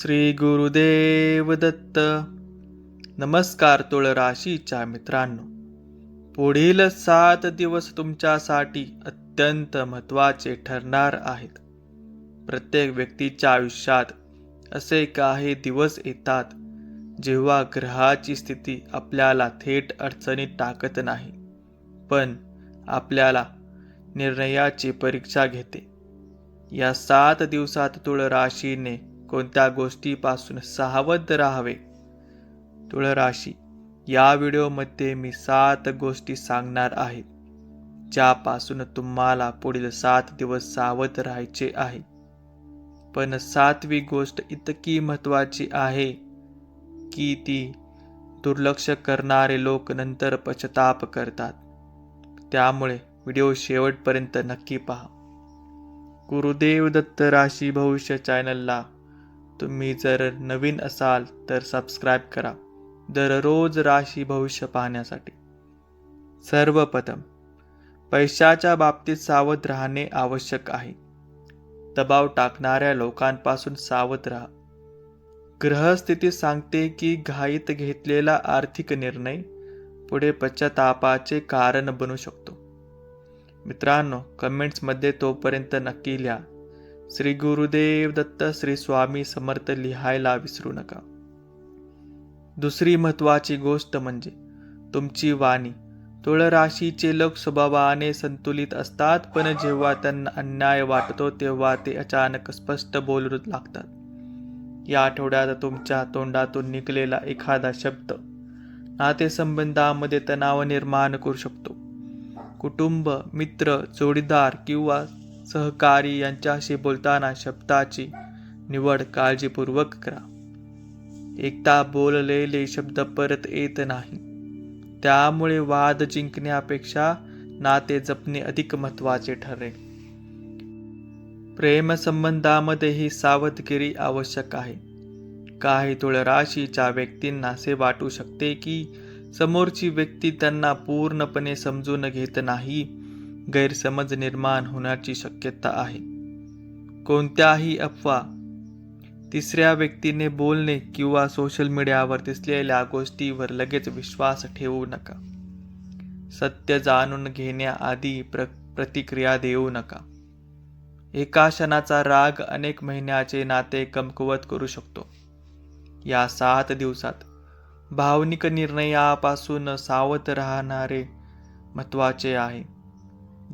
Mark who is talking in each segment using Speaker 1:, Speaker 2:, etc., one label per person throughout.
Speaker 1: श्री गुरुदेव दत्त. नमस्कार तुळ राशीच्या मित्रांनो. पुढील 7 दिवस तुमच्यासाठी अत्यंत महत्त्वाचे ठरणार आहेत. प्रत्येक व्यक्तीच्या आयुष्यात असे काही दिवस येतात जेव्हा ग्रहाची स्थिती आपल्याला थेट अडचणीत टाकत नाही, पण आपल्याला निर्णयाची परीक्षा घेते. या 7 दिवसात तुळ राशीने कोणत्या गोष्टीपासून सावध राहावे? तुळ राशी, या व्हिडिओमध्ये मी 7 गोष्टी सांगणार आहे ज्यापासून तुम्हाला पुढील 7 दिवस सावध राहायचे आहे. पण 7वी गोष्ट इतकी महत्त्वाची आहे की ती दुर्लक्ष करणारे लोक नंतर पश्चाताप करतात. त्यामुळे व्हिडिओ शेवटपर्यंत नक्की पहा. गुरुदेव दत्त राशी भविष्य चॅनलला तुम्ही जर नवीन असाल तर सबस्क्राईब करा दररोज राशी भविष्य पाहण्यासाठी. सर्वप्रथम, पैशाच्या बाबतीत सावध राहणे आवश्यक आहे. दबाव टाकणाऱ्या लोकांपासून सावध राहा. ग्रहस्थिती सांगते की घाईत घेतलेला आर्थिक निर्णय पुढे पश्चातापाचे कारण बनू शकतो. मित्रांनो, कमेंट्समध्ये तोपर्यंत नक्की लिहा श्री गुरुदेव दत्त, श्री स्वामी समर्थ लिहायला विसरू नका. दुसरी महत्त्वाची गोष्ट म्हणजे तुमची वाणी. तुळ राशीचे लोक स्वभावाने संतुलित असतात, पण जेव्हा त्यांना अन्याय वाटतो तेव्हा ते अचानक स्पष्ट बोलू लागतात. या आठवड्यात तुमच्या तोंडातून निघालेला एखादा शब्द नातेसंबंधामध्ये तणाव निर्माण करू शकतो. कुटुंब, मित्र, जोडीदार किंवा सहकारी यांच्याशी बोलताना शब्दाची निवड काळजीपूर्वक करा. एकदा बोललेले शब्द परत येत नाही, त्यामुळे वाद जिंकण्यापेक्षा नाते जपणे अधिक महत्त्वाचे ठरेल. प्रेमसंबंधामध्येही सावधगिरी आवश्यक आहे. काही तुळ राशीच्या व्यक्तींना असे वाटू शकते की समोरची व्यक्ती त्यांना पूर्णपणे समजून घेत नाही. गैरसमज निर्माण होण्याची शक्यता आहे. कोणत्याही अफवा, तिसऱ्या व्यक्तीने बोलणे किंवा सोशल मीडियावर दिसलेल्या गोष्टीवर लगेच विश्वास ठेवू नका. सत्य जाणून घेण्याआधी प्रतिक्रिया देऊ नका. एका क्षणाचा राग अनेक महिन्याचे नाते कमकुवत करू शकतो. या 7 दिवसात भावनिक निर्णयापासून सावध राहणारे महत्त्वाचे आहे.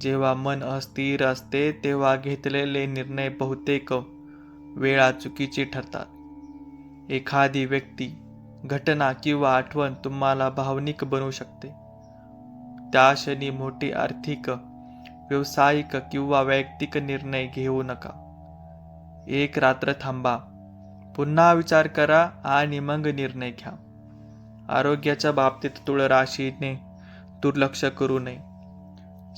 Speaker 1: जेव्हा मन अस्थिर असते तेव्हा घेतलेले निर्णय बहुतेक वेळा चुकीचे ठरतात. एखादी व्यक्ती, घटना किंवा आठवण तुम्हाला भावनिक बनवू शकते. त्या क्षणी मोठे आर्थिक, व्यावसायिक किंवा वैयक्तिक निर्णय घेऊ नका. एक रात्र थांबा, पुन्हा विचार करा आणि मग निर्णय घ्या. आरोग्याच्या बाबतीत तुळ राशीने दुर्लक्ष करू नये.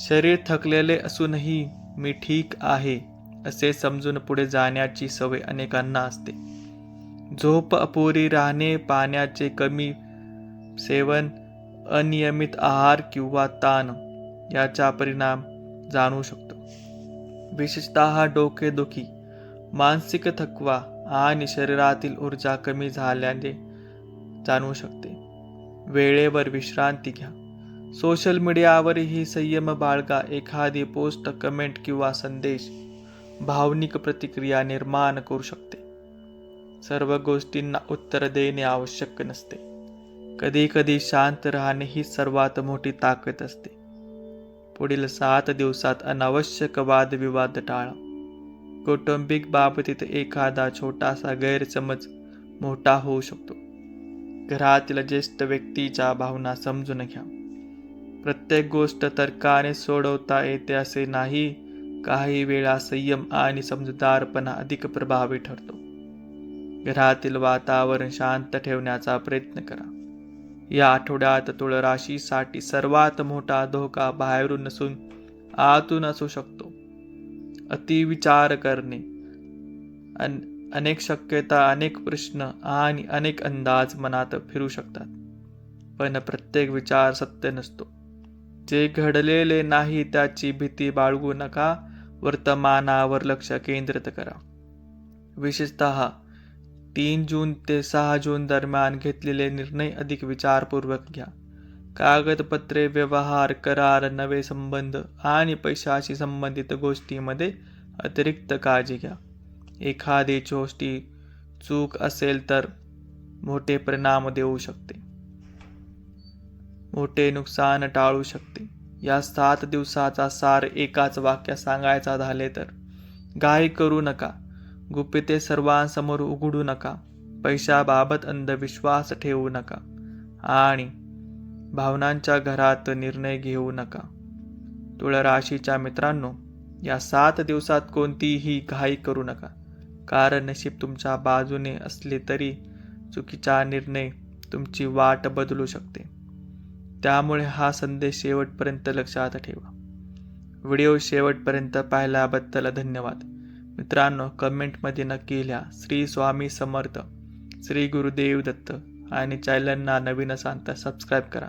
Speaker 1: शरीर थकलेले असूनही मी ठीक आहे असे समजून पुढे जाण्याची सवय अनेकांना असते. झोप अपुरी राहणे, पाण्याचे कमी सेवन, अनियमित आहार किंवा ताण याचा परिणाम जाणवू शकतो. विशेषतः डोकेदुखी, मानसिक थकवा आणि शरीरातील ऊर्जा कमी झाल्याने जाणवू शकते. वेळेवर विश्रांती घ्या. सोशल मीडियावरही संयम बाळगा. एखादी पोस्ट, कमेंट किंवा संदेश भावनिक प्रतिक्रिया निर्माण करू शकते. सर्व गोष्टींना उत्तर देणे आवश्यक नसते. कधीकधी शांत राहणे ही सर्वात मोठी ताकद असते. पुढील 7 दिवसात अनावश्यक वादविवाद टाळा. कौटुंबिक बाबतीत एखादा छोटासा गैरसमज मोठा होऊ शकतो. घरातील ज्येष्ठ व्यक्तीच्या भावना समजून घ्या. प्रत्येक गोष्ट तर्काने सोडवता येते असे नाही. काही वेळा संयम आणि समजूतदारपणा अधिक प्रभावी ठरतो. घरातील वातावरण शांत ठेवण्याचा प्रयत्न करा. या आठवड्यात तुळ राशीसाठी सर्वात मोठा धोका बाहेरून नसून आतून असू शकतो. अतिविचार करणे, अनेक शक्यता, अनेक प्रश्न आणि अनेक अंदाज मनात फिरू शकतात. पण प्रत्येक विचार सत्य नसतो. जे घडलेले नाही त्याची भीती बाळगू नका. वर्तमानावर लक्ष केंद्रित करा. विशेषतः 3 जून ते 6 जून दरम्यान घेतलेले निर्णय अधिक विचारपूर्वक घ्या. कागदपत्रे, व्यवहार, करार, नवे संबंध आणि पैशाशी संबंधित गोष्टींमध्ये अतिरिक्त काळजी घ्या. एखादी छोटी चूक असेल तर मोठे परिणाम देऊ शकते, मोठे नुकसान टाळू शकते. या 7 दिवसाचा सार एकाच वाक्यात सांगायचा झाले तर, घाई करू नका, गुपिते सर्वांसमोर उघडू नका, पैशाबाबत अंधविश्वास ठेवू नका आणि भावनांच्या घरात निर्णय घेऊ नका. तुळ राशीच्या मित्रांनो, या 7 दिवसात कोणतीही घाई करू नका, कारण नशीब तुमच्या बाजूने असले तरी चुकीचा निर्णय तुमची वाट बदलू शकते. त्यामुळे हा संदेश शेवटपर्यंत लक्षात ठेवा. व्हिडिओ शेवटपर्यंत पाहिल्याबद्दल धन्यवाद. मित्रांनो, कमेंटमध्ये नक्की लिहा श्री स्वामी समर्थ, श्री गुरुदेव दत्त आणि चॅनलला नवीन असाल तर सबस्क्राईब करा.